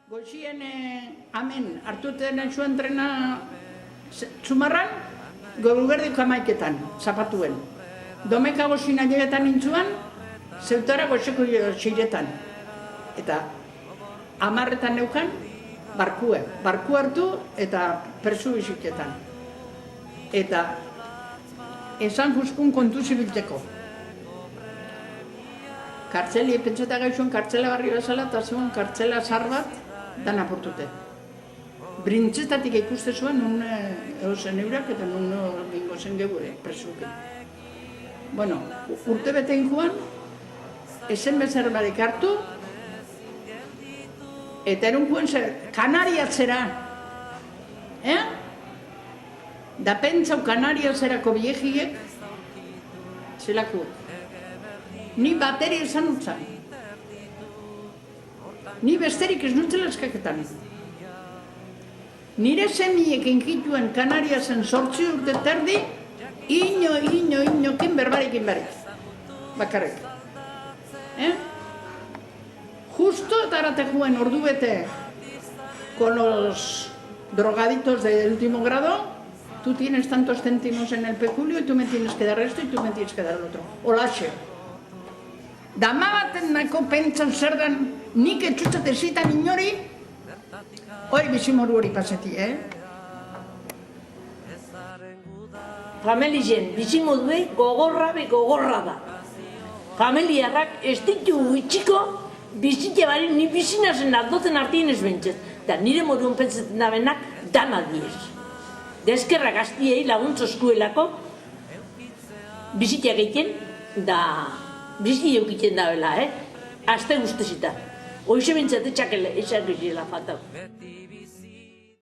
Goizien hemen hartuten zuen trena Zumarran, Goberdiko 11etan, zapatuen. Domeka gozina jegetan nintzuan, zeutara goizeko 6etan. Eta 10etan neukan, barku hartu eta persu biziketan. Eta esan juskun kontu zibiltzeko. Kartzeli, pentseta gaixoen kartzela barri bezala, eta zegoen kartzela zar bat, dan apurtute. Brintzetatik ikuste zuen, nun eusen eurak eta nun bingo zen geure, presuke. Bueno, urte betein joan, esen bezer barik hartu, eta erun joan zer, Kanariatzera. Da pentsau Kanariatzerako biegiek, zelako. Ni bateri esan utzan. Ni besterik ez nutzela eskaketan. Nire semiek enkituen Kanariazen 8 urte terdi, ino, ken berbarik. Bakarrik. Justo eta arate juen ordu bete con los drogaditos del último grado, tú tienes tantos céntimos en el peculio y tú me tienes que dar esto y tú me tienes que dar el otro. Olaxe. Dama baten nako pentsan zer den nik etxutzate zitan inori, hori bizimoru hori paseti, Familien bizimodue gogorra da. Familiarrak ez ditu itxiko bizitxe bari ni bizinazen aldoten artien ez bentzet. Da nire moduen pentsatzen da benak dana diez. Deskerrak gaztiei laguntzo eskuelako bizitxeak egiten da bizi eukiten da bela, aste guztezita. Hoize bintzate txakele, esan gizela falta.